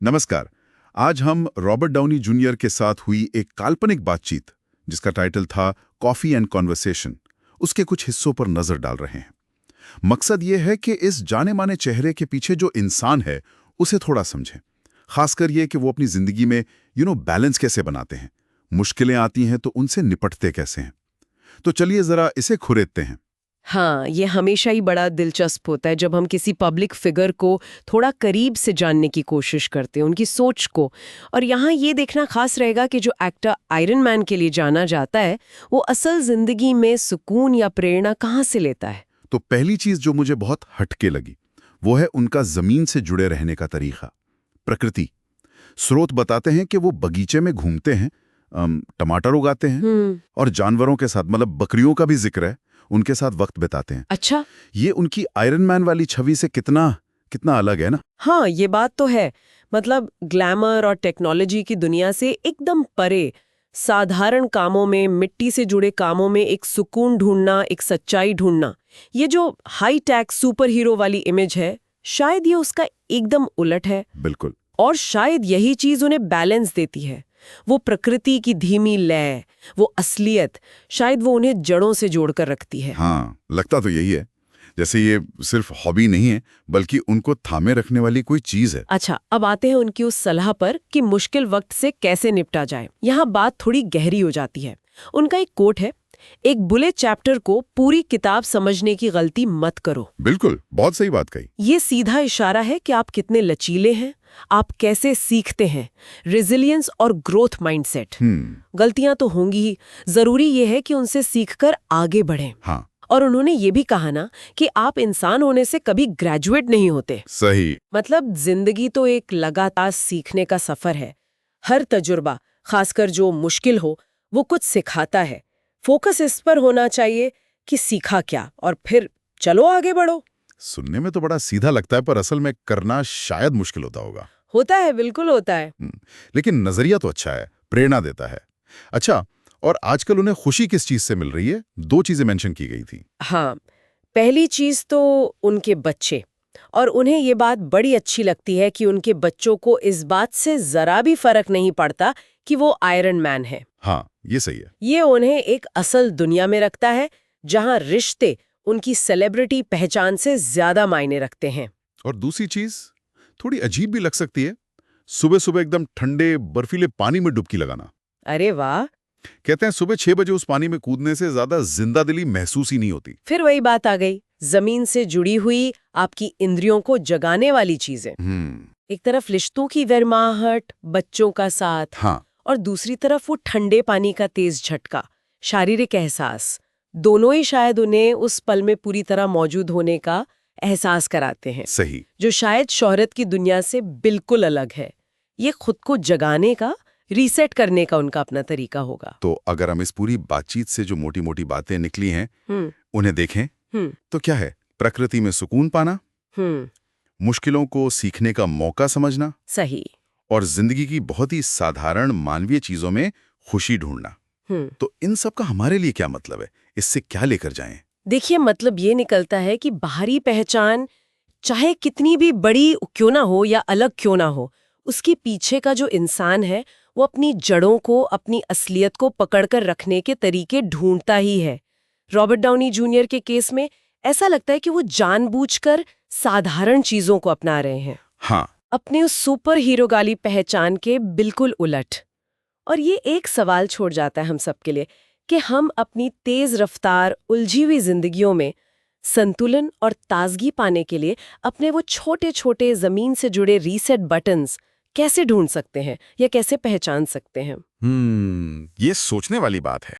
नमस्कार। आज हम रॉबर्ट डाउनी जूनियर के साथ हुई एक काल्पनिक बातचीत जिसका टाइटल था कॉफी एंड कॉन्वर्सेशन, उसके कुछ हिस्सों पर नजर डाल रहे हैं। मकसद ये है कि इस जाने माने चेहरे के पीछे जो इंसान है उसे थोड़ा समझें, खासकर ये कि वो अपनी जिंदगी में बैलेंस कैसे बनाते हैं, मुश्किलें आती हैं तो उनसे निपटते कैसे हैं। तो चलिए जरा इसे खुरेदते हैं। हाँ, ये हमेशा ही बड़ा दिलचस्प होता है जब हम किसी पब्लिक फिगर को थोड़ा करीब से जानने की कोशिश करते हैं, उनकी सोच को। और यहाँ ये देखना खास रहेगा कि जो एक्टर आयरन मैन के लिए जाना जाता है वो असल जिंदगी में सुकून या प्रेरणा कहाँ से लेता है। तो पहली चीज जो मुझे बहुत हटके लगी वो है उनका जमीन से जुड़े रहने का तरीका, प्रकृति। स्रोत बताते हैं कि वो बगीचे में घूमते हैं, टमाटर उगाते हैं और जानवरों के साथ, मतलब बकरियों का भी जिक्र है, उनके साथ वक्त बिताते हैं। अच्छा, ये उनकी आयरन मैन वाली छवि से कितना कितना अलग है ना। हाँ, ये बात तो है। मतलब ग्लैमर और टेक्नोलॉजी की दुनिया से एकदम परे, साधारण कामों में, मिट्टी से जुड़े कामों में एक सुकून ढूंढना, एक सच्चाई ढूंढना। ये जो हाई टैक सुपर हीरो वाली इमेज है, शायद ये उसका एकदम उलट है। बिल्कुल। और शायद यही चीज उन्हें बैलेंस देती है। वो प्रकृति की धीमी लय, वो असलियत, शायद वो उन्हें जड़ों से जोड़कर रखती है। हाँ, लगता तो यही है, जैसे ये सिर्फ हॉबी नहीं है बल्कि उनको थामे रखने वाली कोई चीज है। अच्छा, अब आते हैं उनकी उस सलाह पर कि मुश्किल वक्त से कैसे निपटा जाए। यहाँ बात थोड़ी गहरी हो जाती है। उनका एक कोट है, एक बुले चैप्टर को पूरी किताब समझने की गलती मत करो। बिल्कुल, बहुत सही बात कही। ये सीधा इशारा है कि आप कितने लचीले हैं, आप कैसे सीखते हैं। रेजिलियंस और ग्रोथ माइंडसेट। गलतियां तो होंगी ही, जरूरी ये है कि उनसे सीखकर आगे बढ़ें। हाँ। और उन्होंने ये भी कहा ना कि आप इंसान होने से कभी ग्रेजुएट नहीं होते। सही। मतलब जिंदगी तो एक लगातार सीखने का सफर है। हर तजुर्बा, खासकर जो मुश्किल हो, वो कुछ सिखाता है। फोकस इस पर होना चाहिए कि सीखा क्या और फिर चलो आगे बढ़ो। सुनने में तो बड़ा सीधा लगता है पर असल में करना शायद मुश्किल होता होगा। होता है, बिल्कुल होता है। लेकिन नजरिया तो अच्छा है, प्रेरणा देता है। अच्छा, और आजकल उन्हें खुशी किस चीज से मिल रही है? दो चीजें मेंशन की गई थी। हाँ, पहली चीज तो उनके बच्चे। और उन्हें ये बात बड़ी अच्छी लगती है कि उनके बच्चों को इस बात से जरा भी फर्क नहीं पड़ता कि वो आयरन मैन है। हाँ, ये सही है। ये उन्हें एक असल दुनिया में रखता है जहां रिश्ते उनकी सेलिब्रिटी पहचान से ज्यादा मायने रखते हैं। और दूसरी चीज थोड़ी अजीब भी लग सकती है, सुबह सुबह एकदम ठंडे बर्फीले पानी में डुबकी लगाना। अरे वाह! कहते हैं सुबह 6 बजे उस पानी में कूदने से ज्यादा जिंदादिली महसूस ही नहीं होती। फिर वही बात आ गई, जमीन से जुड़ी हुई आपकी इंद्रियों को जगाने वाली चीजें। एक तरफ रिश्तों की गर्माहट, बच्चों का साथ, हाँ। और दूसरी तरफ वो ठंडे पानी का तेज झटका, शारीरिक एहसास। दोनों ही शायद उन्हें उस पल में पूरी तरह मौजूद होने का एहसास कराते हैं। सही। जो शायद शोहरत की दुनिया से बिल्कुल अलग है। ये खुद को जगाने का, रीसेट करने का उनका अपना तरीका होगा। तो अगर हम इस पूरी बातचीत से जो मोटी मोटी बातें निकली हैं उन्हें देखें तो क्या है? प्रकृति में सुकून पाना, मुश्किलों को सीखने का मौका समझना, सही, और जिंदगी की बहुत ही साधारण मानवीय चीजों में खुशी ढूंढना। तो इन सब का हमारे लिए क्या मतलब है? इससे क्या लेकर जाएं? देखिए, मतलब ये निकलता है कि बाहरी पहचान चाहे कितनी भी बड़ी क्यों ना हो या अलग क्यों ना हो, उसके पीछे का जो इंसान है वो अपनी जड़ों को, अपनी असलियत को पकड़कर रखने के तरीके ढूंढता ही है। रॉबर्ट डाउनी जूनियर के केस में ऐसा लगता है कि वो जानबूझकर साधारण चीजों को अपना रहे हैं। हाँ। अपने उस सुपर हीरो वाली पहचान के बिल्कुल उलट। और ये एक सवाल छोड़ जाता है हम सबके लिए कि हम अपनी तेज रफ्तार, उलझी हुई जिंदगियों में संतुलन और ताजगी पाने के लिए अपने वो छोटे छोटे जमीन से जुड़े रीसेट बटन्स कैसे ढूंढ सकते हैं या कैसे पहचान सकते हैं। ये सोचने वाली बात है।